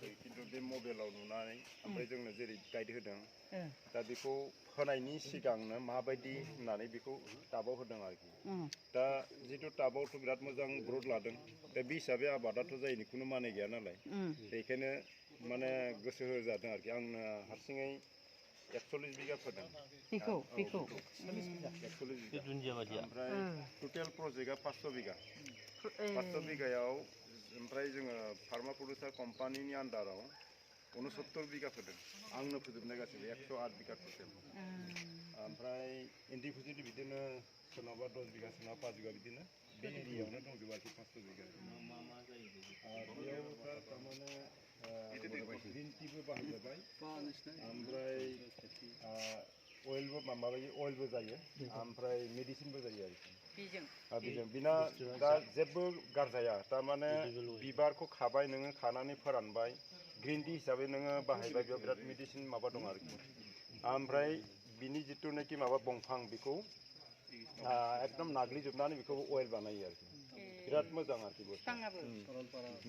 नुवाखै खिन्थु बे मबाइलाव नुनानै ओमफ्राय जोंनो जेरै गाइड होदों दा बेखौ फोनायनि सिगांनो माबायदि होननानै बेखौ टाबाव होदों आरोखि दा जितु टाबावथ' बिराद मोजां ग्रथ लादों दा बे हिसाबै आबादाथ' जायनि खुनु माने गैया नालाय बेखायनो माने गोसो होजादों आरोखि आंनो हारसिङै 41 बिगा फोदों बेखौ 41 बिगा ओमफ्राय टटेल प्रजेक्टआ 500 बिगा 500 बिगायाव ओमफ्राय जोङो फार्मा प्रडिउसार कम्पानिनि आन्डाराव 69 बिगा फोदों आंनो फोजोबनाय गासैबो 108 बिगा टटेल ओमफ्राय इन्डिभिजुवेलि बिदिनो सोरनावबा 10 बिगा सोरनावबा 5 बिगा बिदिनो बे एरियायावनो दंजोबो आरोखि 500 बिगा बेयाव थारमाने ग्रिन टिबो बाहायजाबाय ओमफ्राय अइलबो माबायो अइलबो जायो ओमफ्राय मेडिसिनबो जायो आरोखि बेजों बिना दा जेबो गारजाया थारमाने बिबारखौ खाबाय नोङो खानानै फोरानबाय ग्रिन टी हिसाबै नोङो बाहायबाय बेयाव बिराद मेडिसिन माबा दं आरोखि ओमफ्राय बिनि जिथुनाखि माबा दंफां बेखौ एकदम नाग्लिजोबनानै बेखौ अइल बानायो आरोखि बिराद मोजां आरोखि बुस्थुआ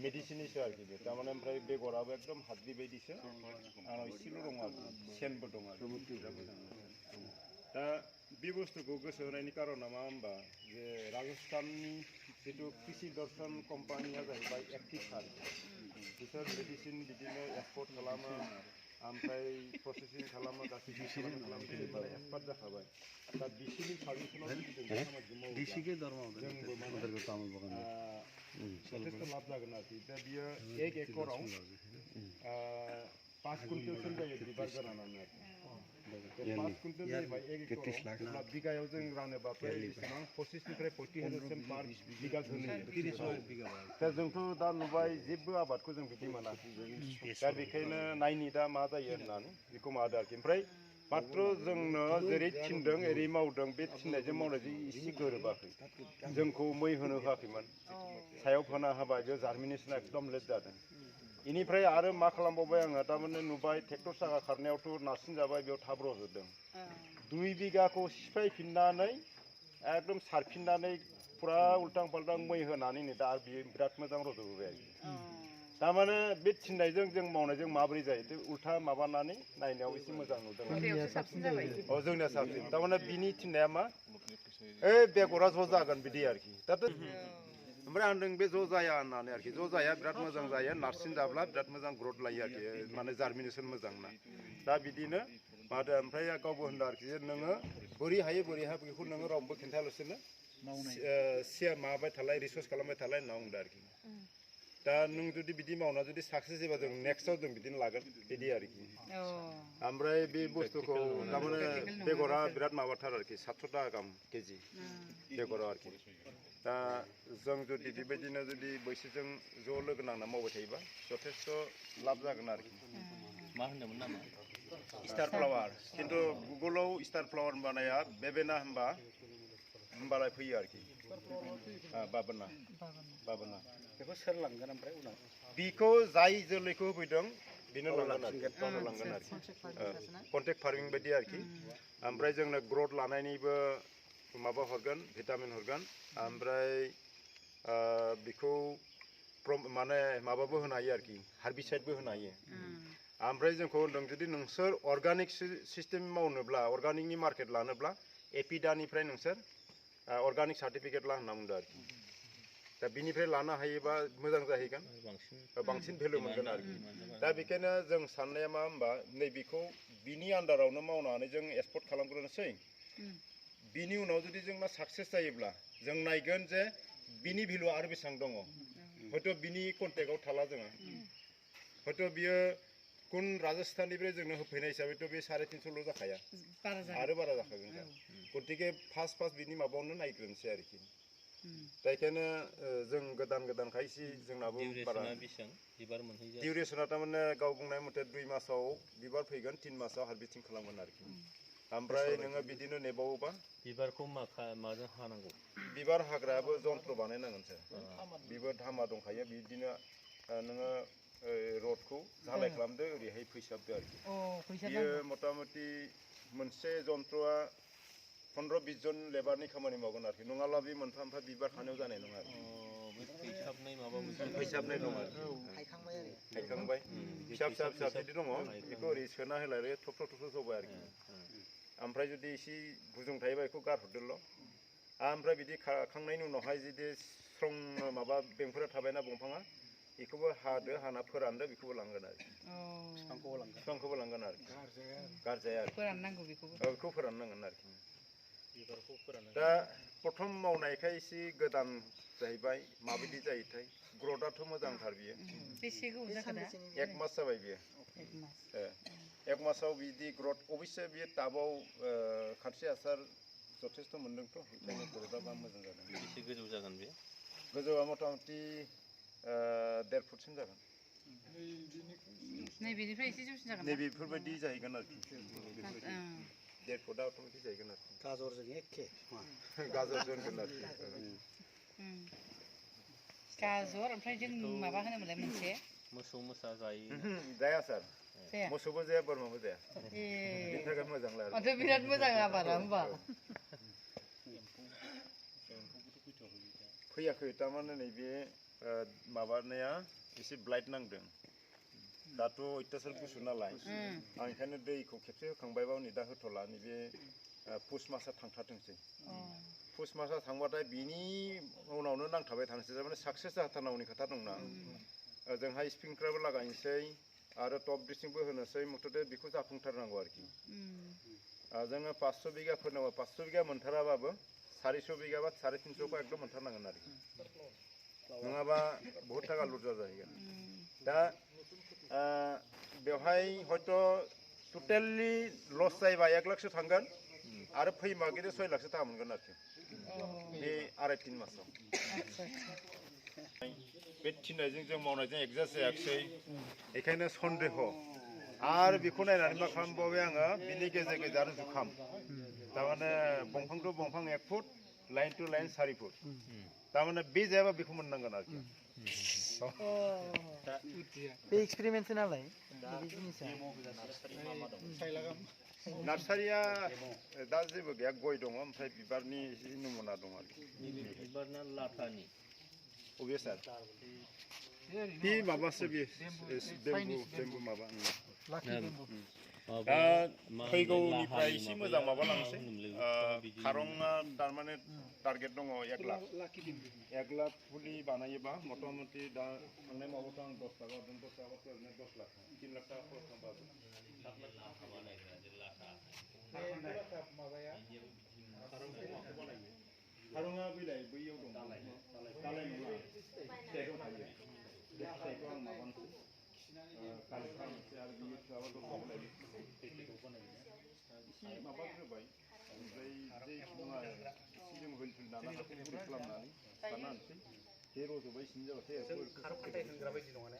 मेडिसिननिसो आरोखि बे थारमाने ओमफ्राय बेगराबो एकदम हाद्रि बायदिसो आंनाव एसेल' दं आरोखि सेनबो दं आरो दा बे बुस्थुखौ गोसो होनायनि कारना मा होनबा जे राजस्थाननि जितु कृषि दर्शन कम्पानिया जाहैबाय एक्टिभ आरोखि बिसोर मेडिसिन बिदिनो एक्सपर्ट खालामो ओमफ्राय प्रसेसिं खालामो गासैबो खालामो एक्सपार्ट जाखाबाय दा बिसोरनि साजेसनाव जोंबो माने जथेस्थ' लाब जागोन आरोखि दा बियो 1 एकराव 5 कुइन्टेलसिम जायो बिबार गोरानानो आरोखि 5 कुइन्टेल जाहैबाय 1 एकराव बिगायाव जों रानोबाथाय बेसेबां 25निफ्राय 40,000 पार बिगा होनो दा जोंथ' दा नुबाय जेबो आबादखौ जों बिदि मोना दा बेखायनो नायनि दा मा जायो होननानै बेखौ माबादों आरोखि ओमफ्राय मात्र जोंनो जेरै थिनदों एरै मावदों बे थिननायजों मावनायजों एसे गोरोबाखै जोंखौ मै होनो होआखैमोन सायाव फोना होबाय बे जार्मिनेसना एकदम लेट जादों इनिफ्राय आरो मा खालामबावबाय आङो थारमाने नुबाय ट्रेक्टर साखा खारनायावथ' नारसिन जाबाय बेयाव थाब रज'दों 2 बिगाखौ सिफायफिननानै एकदम सारफिननानै फुरा उल्टां फाल्टां मै होनानै नै दा बियो बिराद मोजां रज'बोबाय आरोखि थारमाने बे थिननायजों जों मावनायजों माबोरै जायो उल्था माबानानै नायनायाव एसे मोजां नुदों जोंनिया साबसिन थारमाने बिनि थिननाया मा बेगरा ज' जागोन बिदि आरोखि दाथ' ओमफ्राय आं बे ज' जाया होननानै आरोखि ज' जाया बिराद मोजां जायो नारसिन जाब्ला बिराद मोजां ग्रथ लायो आरोखि माने जार्मिनेसन मोजां ना दा बिदिनो मादो ओमफ्राय गावबो होनदों आरोखि जे नोङो बोरै हायो बेखौ नोङो रावबो खिन्थायालासिनो माबाबाय थालाय रिसार्च खालामबाय थालाय होनना बुंदों आरोखि दा नों जुदि बिदि मावना जुदि साक्सेस जाबा जों नेक्स्टआव जों बिदिनो लागोन बिदि आरोखि ओमफ्राय बे बुस्थुखौ थारमाने बेगरा बिराद माबाथार आरोखि 700 थाखा गाहाम केजि बेगराव आरोखि दा जों जुदि बेबायदिनो जुदि बैसोजों ज' लोगो नांना मावबाय थायोबा जथेस्थ' लाब जागोन आरोखि मा होनदोंमोन नामा स्टार फ्लावार खिन्थु गुगोलाव स्टार फ्लावार बानाया बेबेना होमबालाय फैयो आरोखि बाबोना बेखौ सोर लांगोन ओमफ्राय उनाव बिखौ जाय जोलैखौ होफैदों बेनो लांगोन आरोखि कन्टेक्ट फार्मिं बायदि आरोखि ओमफ्राय जोंनो ग्रथ लानायनिबो माबा हरगोन भिटामिन हरगोन ओमफ्राय बिखौ माने माबाबो होनो हायो आरोखि हार्बिसाइडबो होनो हायो ओमफ्राय जोंखौ होनदों जुदि नोंसोर अर्गानिक सिस्टेम मावनोब्ला अर्गानिकनि मार्केट लानोब्ला एपिडानिफ्राय नोंसोर अर्गानिक सार्टिफिकेट ला होनना बुंदों आरोखि दा बिनिफ्राय लानो हायोबा मोजां जाहैगोन बांसिन भेलु मोनगोन आरोखि दा बेखायनो जों साननाया मा होनबा नैबेखौ बिनि आन्डारावनो मावनानै जों एक्सपर्ट खालामग्रोनोसै बिनि उनाव जुदि जोंना साक्सेस जायोब्ला जों नायगोन जे बिनि भेलुआ आरो बेसेबां दङ हयथ' बिनि कन्टेक्टआव थाला जोङो हयथ' बियो गुन राजस्थाननिफ्राय जोंनो होफैनाय हिसाबैथ' बे 350ल' जाखाया आरो बारा जाखागोन गतिके फार्स्ट बिनि माबायावनो नायग्रोनोसै आरोखि दा बेखायनो जों गोदान खायसे जोंनाबो बारा डिउरेसना थारमाने गाव बुंनाय मथे 2 मासाव बिबार फैगोन 3 मासाव हारभेस्टिं खालामगोन आरोखि ओमफ्राय नोङो बिदिनो नेबावोबा बिबारखौ माजों हानांगौ बिबार हाग्रायाबो जन्त्र बानायनांगोनसो बिबो धामा दंखायो बिदिनो नोङो रडखौ झालाय खालामदो ओरैहाय फैसाबदो आरोखि बियो मथा मथि मोनसे जन्त्रआ 15-20 जन लेबारनि खामानि मावगोन आरोखि नङाब्ला बे मोनफा बिबार खानायाव जानाय नङा आरो फैसाबनाय माबा मोनसे फैसाबनाय दं आरो हायखांबाय फिसा फिसा फिसा बिदि दङ बेखौ ओरै सोना होलाय थफ्र' थफ्र' जबाय आरोखि ओमफ्राय जुदि एसे गुदुं थायोबा बेखौ गारहरदोल' ओमफ्राय बिदि खाखांनायनि उनावहाय जुदि स्ट्रं माबा बेंफोरा थाबायना दंफाङा बेखौबो हादो हाना फोरानदो बेखौबो लांगोन आरो बिफांखौबो लांगोन आरो गारजाया आरो फोराननांगौ बेखौबो बेखौ फोराननांगोन आरोखि दा प्रथम मावनायखाय एसे गोदान जाहैबाय माबायदि जायोथाय ग्रथआथ' मोजांथार बियो बेसे गोबाव जाखो दा 1 मास जाबाय बियो 1 मासाव बिदि ग्रथ अबयस्से बियो टाबाव खानस्रि हासार जथेस्थ' मोनदोंथ' ओंखायनो ग्रथआ मोजां जादों एसे गोजौ जागोन बे गोजौआ मथा मथि 1.5 फुटसिम जागोन नैबेनिफ्राय एसे जौसिन जागोन नैबेफोरबायदि जाहैगोन आरोखि 1.5 फुटआ अट'मेटिक जाहैगोन आरोखि गाजरजों एखे गाजरजों होनगोन आरोखि गाजर ओमफ्राय जों माबा होनोमोनलाय मोनसे मोसौ मोसा जायो जाया सार जाया मोसौबो जाया बोरमाबो जाया बेनि थाखाय मोजां आरो माथो बिराद मोजां आबादा होमबा फैयाखै थारमाने नैबे माबानाया एसे ब्लाइट नांदों दाथ' अयथासार गुसु नालाय आं ओंखायनो दैखौ खेबसे होखांबायबा नै दा होथ'ला नैबे पुस मासआ थांथारथोंसै पुस मासआ थांबाथाय बिनि उनावनो नांथाबाय थानोसै थारमाने साक्सेस जाथारनांगौनि खोथा दंना ओजोंहाय स्प्रिंक्लारबो लागायनोसै आरो टप ड्रेसिंबो होनोसै मथथे बेखौ जाफुंथारनांगौ आरोखि जोङो 500 बिगाफोरनाव 500 बिगा मोनथाराबाबो 400 बिगा बा 350 एकदम मोनथारनांगोन आरोखि नङाबा बहुत थाखा लुजा जाहैगोन दा बेवहाय हयथ' टटेलि लस जायोबा 1 लाखसो थांगोन आरो फैमागिदे 6 लाखसो थाखा मोनगोन आरोखि बे 2.5-3 मासाव बे थिननायजों जों मावनायजों एडजास्ट जायाखिसै बेखायनो सन्देह आरो बेखौ नायनानै मा खालामबावबाय आङो बिनि गेजेर गेजेर जुखाम थारमाने बंफां टु बंफां 1 foot line to line 4 foot थारमाने बे जायाबा बेखौ मोननांगोन आरोखि बे एक्सपेरिमेन्टसो नालाय बे जिनिसा नार्सारिया दा जेबो गैया गय दङ ओमफ्राय बिबारनि एसे नमुना दङ आरोखि बिबारना लाटानि अबे सार बे माबासो बे बेम्बु माबा फैगौनिफ्राय एसे मोजां माबा लांसै खारंआ थारमाने टारगेट दङ 1 लाख 1 लाख फुलि बानायोबा मथा मथि दा थांनाय माबाथ' आं 10 थाखा हरदों 10 थाखा ओरैनो 10 लाख 3 लाख थाखा खरस थांबाबो खारंआ बिलाइ बैयाव दं दालाय नङा फिथाइयाव थायो बे फिथाइखौ आं माबानोसै कालेक्ट खालामनोसै आरो बियो थोआबा दंबावलाय एसे माबा होबाय ओमफ्राय जे मुवा एसे जों होलफिल दाना हाखौ गुरै खालामनानै सारना होनोसै बे रज'बाय सिनि जाबाथाय खारं खाथाय होनग्रा बायदि नङा ने